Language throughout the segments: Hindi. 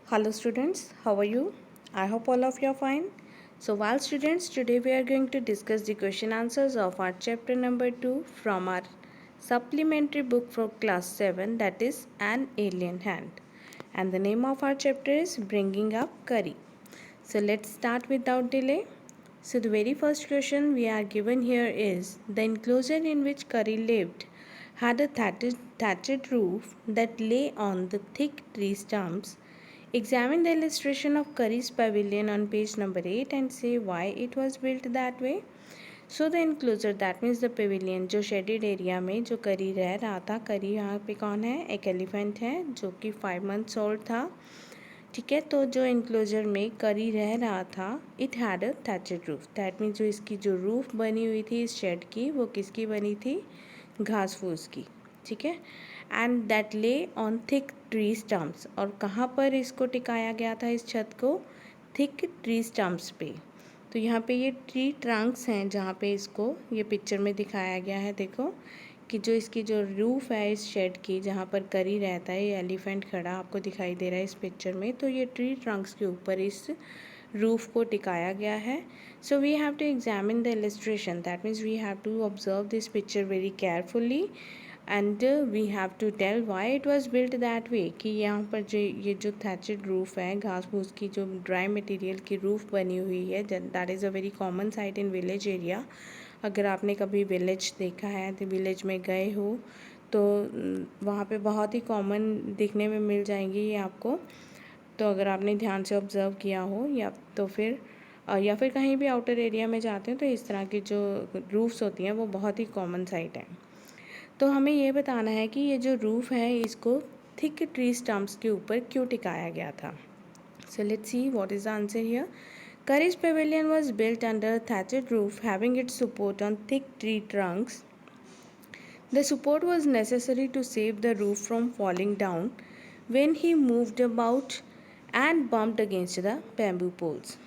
Hello students, how are you? I hope all of you are fine. So while students, today we are going to discuss the question answers of our chapter number 2 from our supplementary book for class 7, that is An Alien Hand. And the name of our chapter is Bringing Up Curry. So let's start without delay. So the very first question we are given here is the enclosure in which Curry lived had a thatched roof that lay on the thick tree stumps. Examine the illustration of Curry's pavilion on page number 8 and say why it was built that way. So the enclosure, that means the pavilion, जो शेडेड एरिया में जो करी रह रहा था, करी यहाँ पे कौन है, एक एलिफेंट है जो कि 5 months old था. ठीक है, तो जो एंक्लोजर में करी रह रहा था, it had a thatched roof. That means जो इसकी जो रूफ बनी हुई थी इस शेड की, वो किसकी बनी थी, घास फूस की. ठीक है, एंड दैट ले ऑन थिक ट्री स्टम्प्स. और कहाँ पर इसको टिकाया गया था, इस छत को, थिक ट्री स्टम्प्स पे. तो यहाँ पे ये ट्री ट्रंक्स हैं जहाँ पे इसको ये पिक्चर में दिखाया गया है. देखो कि जो इसकी जो रूफ़ है इस शेड की, जहाँ पर करी रहता है, ये एलिफेंट खड़ा आपको दिखाई दे रहा है इस पिक्चर में. तो ये ट्री ट्रंक्स के ऊपर इस रूफ़ को टिकाया गया है. So we have to examine the illustration. That means we have to observe this picture very carefully and we have to tell why it was built that way. कि यहाँ पर जो ये जो थैचड रूफ़ है, घास फूस की जो ड्राई मटेरियल की रूफ़ बनी हुई है, that is a very common site in village area. अगर आपने कभी विलेज देखा है, तो विलेज में गए हो तो वहाँ पे बहुत ही कॉमन दिखने में मिल जाएंगी ये आपको. तो अगर आपने ध्यान से ऑब्ज़र्व किया हो या फिर कहीं भी आउटर एरिया में जाते हो तो इस तरह की जो रूफ्स होती हैं वो बहुत ही कॉमन साइट है. तो हमें ये बताना है कि ये जो रूफ़ है इसको थिक ट्री स्टम्प्स के ऊपर क्यों टिकाया गया था. So let's see what is the answer here. Curry's pavilion was built under a thatched roof having its support on thick tree trunks. The support was necessary to save the roof from falling down when he moved about and bumped against the bamboo poles.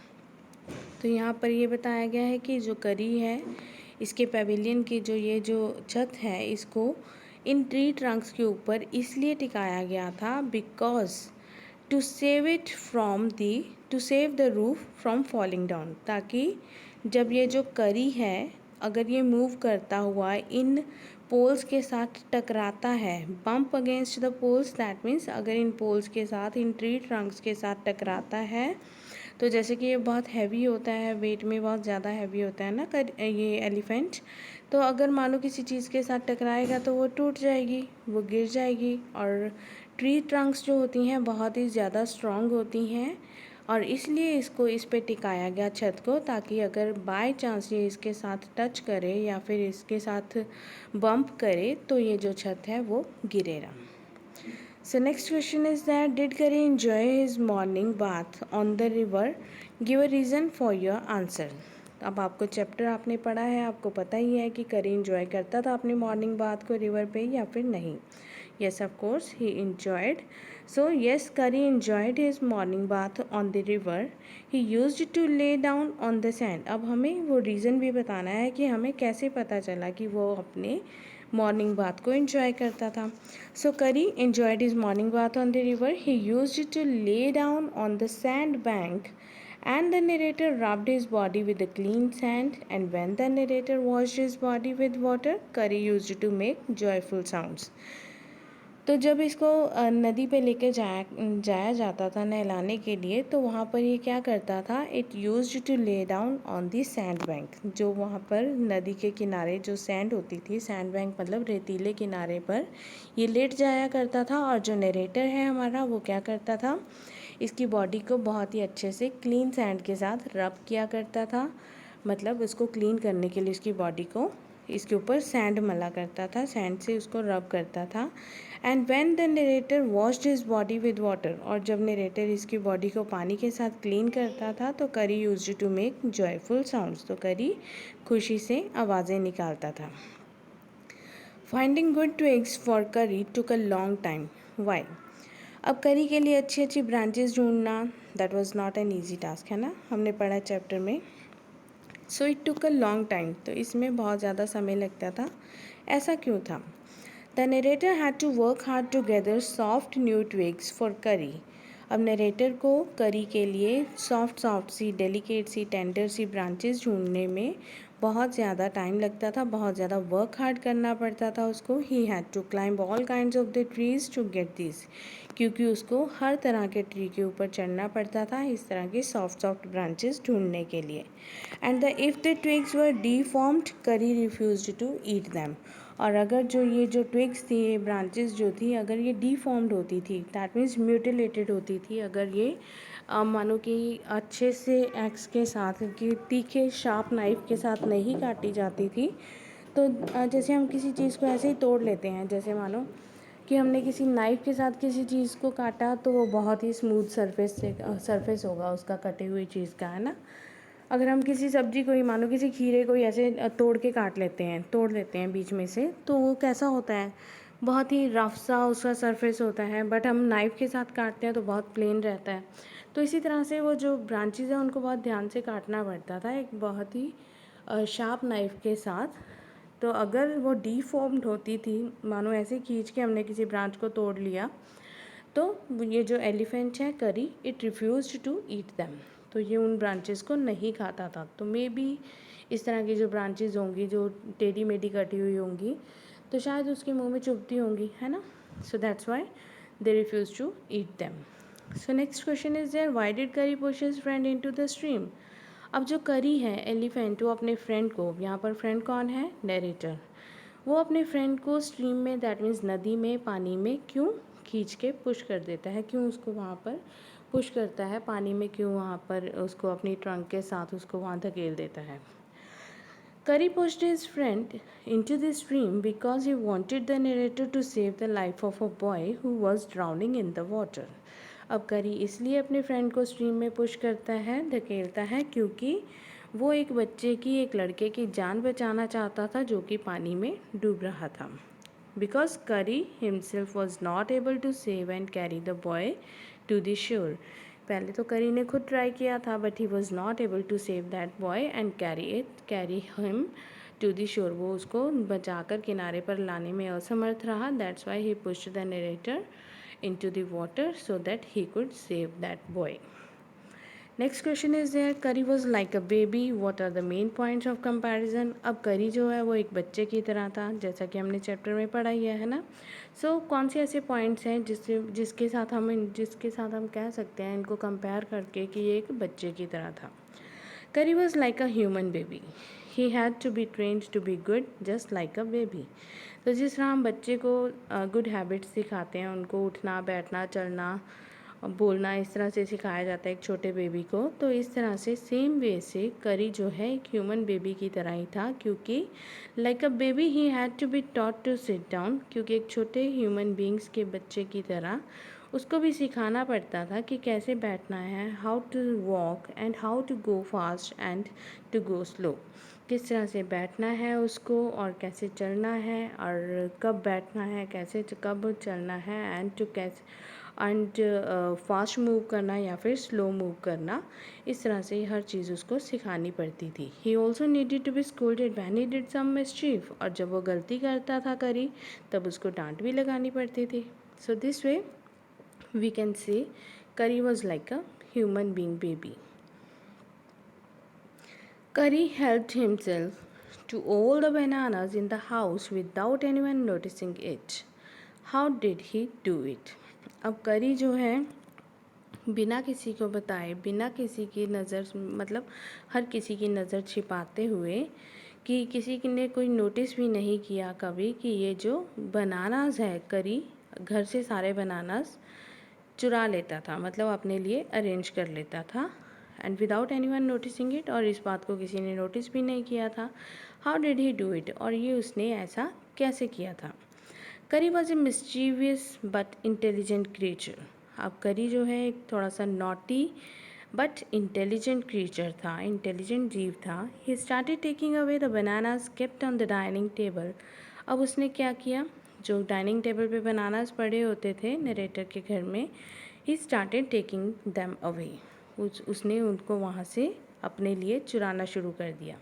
तो यहाँ पर ये बताया गया है कि जो करी है इसके पेविलियन की जो छत है इसको इन ट्री ट्रंक्स के ऊपर इसलिए टिकाया गया था because to save the roof from falling down. ताकि जब ये जो करी है अगर ये मूव करता हुआ इन पोल्स के साथ टकराता है, bump against the poles, that means अगर इन पोल्स के साथ, इन ट्री ट्रंक्स के साथ टकराता है, तो जैसे कि ये बहुत हैवी होता है, वेट में बहुत ज़्यादा हैवी होता है ना ये एलिफेंट. तो अगर मान लो किसी चीज़ के साथ टकराएगा तो वो टूट जाएगी, वो गिर जाएगी. और ट्री ट्रंक्स जो होती हैं बहुत ही ज़्यादा स्ट्रॉन्ग होती हैं और इसलिए इसको इस पे टिकाया गया छत को, ताकि अगर बाय चांस ये इसके साथ टच करे या फिर इसके साथ बम्प करे तो ये जो छत है वो गिरेगा. So next question is that did Curry enjoy his morning bath on the river? Give a reason for your answer. अब आपको चैप्टर आपने पढ़ा है, आपको पता ही है कि करी इन्जॉय करता था अपनी मॉर्निंग बाथ को रिवर पे या फिर नहीं. Yes, of course, he enjoyed. So yes, Curry enjoyed his morning bath on the river. He used to lay down on the sand. अब हमें वो रीज़न भी बताना है कि हमें कैसे पता चला कि वो अपने मॉर्निंग बाथ को एंजॉय करता था. So Kari enjoyed his morning bath on the river. He used to lay down on the sand bank and the narrator rubbed his body with the clean sand, and when the narrator washed his body with water, Curry used to make joyful sounds. तो जब इसको नदी पे लेके जाया जाता था नहलाने के लिए, तो वहाँ पर ये क्या करता था, it used to lay down on the sand bank. जो वहाँ पर नदी के किनारे जो सैंड होती थी, सैंड बैंक मतलब रेतीले किनारे पर ये लेट जाया करता था. और जो नरेटर है हमारा वो क्या करता था, इसकी बॉडी को बहुत ही अच्छे से क्लीन सैंड के साथ रब किया करता था. मतलब उसको क्लीन करने के लिए उसकी बॉडी को इसके ऊपर सैंड मला करता था, सैंड से उसको रब करता था. And when the narrator washed his body with water, और जब नरेटर इसकी बॉडी को पानी के साथ क्लीन करता था तो Kari used to make joyful sounds. तो करी खुशी से आवाज़ें निकालता था. फाइंडिंग गुड ट्विग्स फॉर करी टुक अ लॉन्ग टाइम. वाई. अब करी के लिए अच्छी अच्छी ब्रांचेस ढूंढना that was not an easy task, है ना, हमने पढ़ा चैप्टर में. So it took a long time. तो इसमें बहुत ज़्यादा समय लगता था. ऐसा क्यों था. The narrator had to work hard to gather soft new twigs for Kari. अब नरेटर को करी के लिए सॉफ्ट सी, डेलिकेट सी, टेंडर सी ब्रांचेस ढूंढने में बहुत ज़्यादा टाइम लगता था, बहुत ज़्यादा वर्क हार्ड करना पड़ता था उसको। He had to climb all kinds of the trees to get this, क्योंकि उसको हर तरह के ट्री के ऊपर चढ़ना पड़ता था इस तरह की सॉफ्ट ब्रांचेस ढूंढने के लिए। And the if the twigs वर डीफॉर्म्ड, करी रिफ्यूज्ड टू ईट दैम। और अगर जो ट्विग्स थी, ये ब्रांचेस जो थी, अगर ये डीफॉर्म्ड होती थी, दैट मीन्स म्यूटिलेटेड होती थी, अगर ये मानो कि अच्छे से एक्स के साथ, कि तीखे शार्प नाइफ के साथ नहीं काटी जाती थी, तो जैसे हम किसी चीज़ को ऐसे ही तोड़ लेते हैं, जैसे मानो कि हमने किसी नाइफ़ के साथ किसी चीज़ को काटा, तो वो बहुत ही स्मूथ सरफेस होगा उसका कटी हुई चीज़ का, है ना। अगर हम किसी सब्जी को ही, मानो किसी खीरे को ही ऐसे तोड़ के काट लेते हैं, तोड़ लेते हैं बीच में से, तो वो कैसा होता है, बहुत ही रफ सा उसका सरफेस होता है। बट हम नाइफ़ के साथ काटते हैं तो बहुत प्लेन रहता है। तो इसी तरह से वो जो ब्रांचेज़ हैं उनको बहुत ध्यान से काटना पड़ता था, एक बहुत ही शार्प नाइफ़ के साथ। तो अगर वो डीफॉर्म्ड होती थी, मानो ऐसे खींच के हमने किसी ब्रांच को तोड़ लिया, तो ये जो एलिफेंट है Kari, it refused to eat them, तो ये उन ब्रांचेस को नहीं खाता था। तो मे बी इस तरह की जो ब्रांचेस होंगी जो टेढ़ी मेढ़ी कटी हुई होंगी, तो शायद उसके मुंह में चुभती होंगी, है ना। So that's why they refuse to eat them. So next question is there, why did Kari push his friend into the stream. अब जो करी है एलिफेंट, वो अपने फ्रेंड को, यहाँ पर फ्रेंड कौन है, नरेटर, वो अपने फ्रेंड को स्ट्रीम में, दैट मीन्स नदी में, पानी में क्यों खींच के पुश कर देता है, क्यों उसको वहाँ पर पुश करता है पानी में, क्यों वहाँ पर उसको अपनी ट्रंक के साथ उसको वहाँ धकेल देता है। Curry pushed his friend into the stream because he wanted the narrator to save the life of a boy who was drowning in the water. अब करी इसलिए अपने फ्रेंड को स्ट्रीम में पुश करता है, धकेलता है, क्योंकि वो एक बच्चे की, एक लड़के की जान बचाना चाहता था जो कि पानी में डूब रहा था। Because Curry himself was not able to save and carry the boy to the shore. पहले तो करी ने खुद ट्राई किया था, but he was not able to save that boy and carry him to the shore. वो उसको बचाकर किनारे पर लाने में असमर्थ रहा। That's why he pushed the narrator into the water so that he could save that boy. Next question is there, Kari was like a baby, what are the main points of comparison. अब करी जो है वो एक बच्चे की तरह था, जैसा कि हमने चैप्टर में पढ़ा ही है ना। सो कौन से ऐसे पॉइंट्स हैं जिसके साथ हम कह सकते हैं इनको कंपेयर करके कि ये एक बच्चे की तरह था। Kari was like a human baby, he had to be trained to be good just like a baby. तो जिस तरह हम बच्चे को गुड हैबिट्स सिखाते हैं, उनको उठना, बैठना, चलना, बोलना, इस तरह से सिखाया जाता है एक छोटे बेबी को, तो इस तरह से सेम वे से करी जो है एक ह्यूमन बेबी की तरह ही था, क्योंकि like a baby he had to be taught to sit down, क्योंकि एक छोटे ह्यूमन बींग्स के बच्चे की तरह उसको भी सिखाना पड़ता था कि कैसे बैठना है, how to walk and how to go fast and to go slow. किस तरह से बैठना है उसको और कैसे चलना है, और कब बैठना है, कैसे कब चलना है, एंड फास्ट मूव करना या फिर स्लो मूव करना, इस तरह से हर चीज़ उसको सिखानी पड़ती थी। He also needed to be scolded when he did some mischief, और जब वो गलती करता था करी, तब उसको डांट भी लगानी पड़ती थी। So this way we can say Kari was like a human being baby. Curry helped himself to all the bananas in the house without anyone noticing it. How did he do it? अब करी जो है बिना किसी को बताए, बिना किसी की नज़र, मतलब हर किसी की नज़र छिपाते हुए, कि किसी ने कोई नोटिस भी नहीं किया कभी कि ये जो बनानास है, करी घर से सारे बनानास चुरा लेता था, मतलब अपने लिए अरेंज कर लेता था, and without any one noticing it, और इस बात को किसी ने नोटिस भी नहीं किया था। How did he do it, और ये उसने ऐसा कैसे किया था। Kari was a mischievous but intelligent creature. अब करी जो है एक थोड़ा सा नॉटी बट इंटेलिजेंट क्रीचर था, इंटेलिजेंट जीव था। He started taking away the bananas kept on the dining table. अब उसने क्या किया, जो डाइनिंग टेबल पे बनानास पड़े होते थे नरेटर के घर में, he started taking them away, उसने उनको वहाँ से अपने लिए चुराना शुरू कर दिया।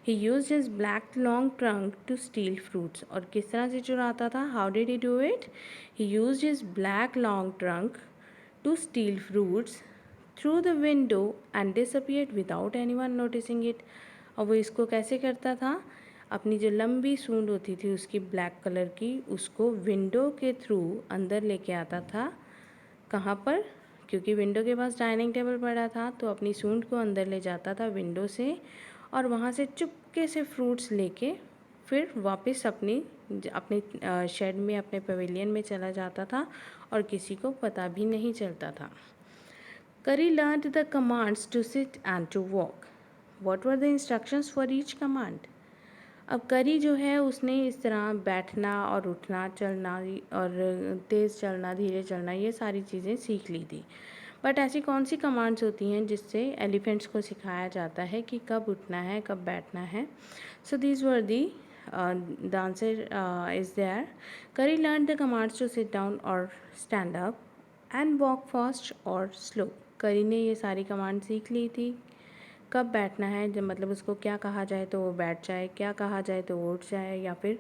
He used his black long trunk to steal fruits, और किस तरह से चुराता था, how did he do it, he used his black long trunk to steal fruits through the window and disappeared without anyone noticing it. और वो इसको कैसे करता था, अपनी जो लंबी सूंड होती थी उसकी ब्लैक कलर की, उसको विंडो के थ्रू अंदर लेके आता था। कहाँ पर, क्योंकि विंडो के पास डाइनिंग टेबल पड़ा था, तो अपनी सूंड को अंदर ले जाता था विंडो से और वहाँ से चुपके से फ्रूट्स लेके फिर वापस अपनी शेड में, अपने पवेलियन में चला जाता था और किसी को पता भी नहीं चलता था। Kari learned the commands to sit and to walk. What were the instructions for each command. अब करी जो है उसने इस तरह बैठना और उठना, चलना और तेज़ चलना, धीरे चलना, ये सारी चीज़ें सीख ली थी। बट ऐसी कौन सी कमांड्स होती हैं जिससे एलिफेंट्स को सिखाया जाता है कि कब उठना है, कब बैठना है। So these were the answer is there. Kari learn the commands to sit down और stand up and walk fast और स्लो। करी ने ये सारी कमांड सीख ली थी। कब बैठना है, जब मतलब उसको क्या कहा जाए तो वो बैठ जाए, क्या कहा जाए तो वो उठ जाए, या फिर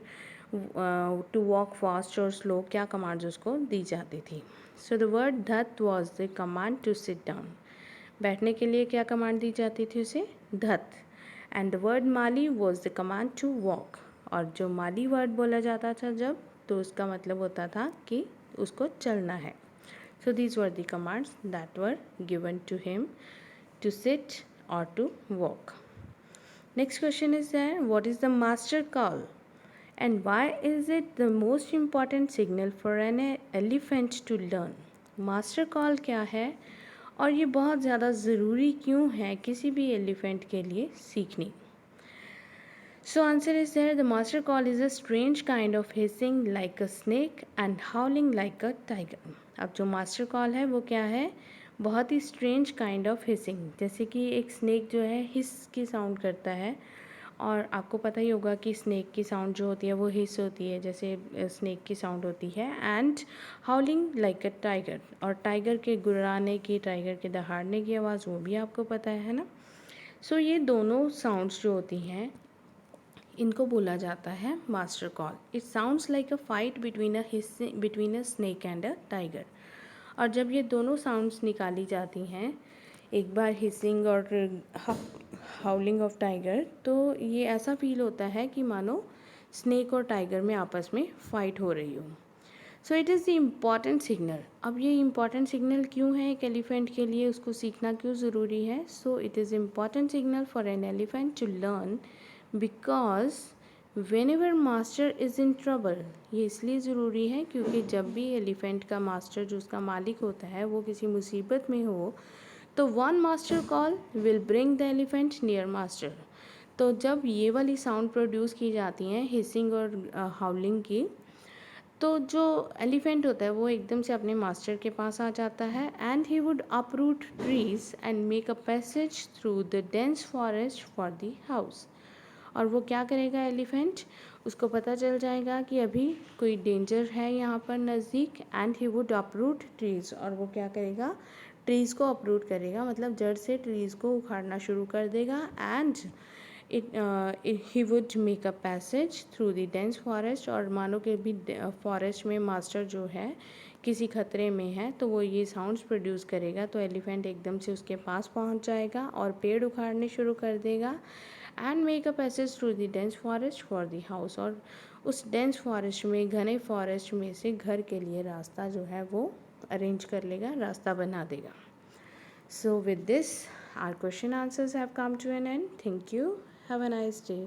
टू वॉक फास्ट और स्लो, क्या कमांड्स उसको दी जाती थी। So the word Dhat was the command to sit down. बैठने के लिए क्या कमांड दी जाती थी उसे, Dhat. And the word Mali was the command to walk. और जो माली वर्ड बोला जाता था जब, तो उसका मतलब होता था कि उसको चलना है। So these were the commands that were given to him to sit or to walk. Next question is there, what is the master call and why is it the most important signal for an elephant to learn? master call क्या है और ये बहुत ज़्यादा ज़रूरी क्यों है किसी भी एलिफेंट के लिए सीखनी? So answer is there, the master call is a strange kind of hissing like a snake and howling like a tiger. अब जो master call है वो क्या है, बहुत ही स्ट्रेंज काइंड ऑफ हिसिंग, जैसे कि एक स्नेक जो है हिस की साउंड करता है, और आपको पता ही होगा कि स्नेक की साउंड जो होती है वो हिस होती है, जैसे स्नेक की साउंड होती है। And howling like a tiger, और टाइगर के गुर्राने की, टाइगर के दहाड़ने की आवाज़, वो भी आपको पता है ना। सो ये दोनों साउंड्स जो होती हैं इनको बोला जाता है master call. It sounds like a fight between a snake and a tiger. और जब ये दोनों साउंड्स निकाली जाती हैं, एक बार हिसिंग और हाउलिंग ऑफ टाइगर, तो ये ऐसा फील होता है कि मानो स्नेक और टाइगर में आपस में फ़ाइट हो रही हो। सो it is the important signal. अब ये इम्पॉर्टेंट सिग्नल क्यों है एक एलिफेंट के लिए, उसको सीखना क्यों ज़रूरी है? So it is important signal for an elephant to learn because whenever master is in trouble. ये इसलिए ज़रूरी है क्योंकि जब भी एलिफेंट का मास्टर, जो उसका मालिक होता है, वो किसी मुसीबत में हो, तो one master call will bring the elephant near master. तो जब ये वाली साउंड प्रोड्यूस की जाती हैं हिसिंग और हाउलिंग की, तो जो एलिफेंट होता है वो एकदम से अपने मास्टर के पास आ जाता है and he would uproot trees and make a passage through the dense forest for the house. और वो क्या करेगा एलिफेंट, उसको पता चल जाएगा कि अभी कोई डेंजर है यहाँ पर नज़दीक, and he would uproot trees. और वो क्या करेगा, ट्रीज़ को अपरूट करेगा, मतलब जड़ से ट्रीज़ को उखाड़ना शुरू कर देगा। And he would make a passage through the dense forest. और मानो कि भी फॉरेस्ट में मास्टर जो है किसी खतरे में है, तो वो ये साउंड्स प्रोड्यूस करेगा, तो एलिफेंट एकदम से उसके पास पहुंच जाएगा और पेड़ उखाड़ने शुरू कर देगा and make a passage through the dense forest for the house. और उस डेंस फॉरेस्ट में, घने फॉरेस्ट में से घर के लिए रास्ता जो है वो अरेंज कर लेगा, रास्ता बना देगा। So with this, our question answers have come to an end. Thank you. Have a nice day.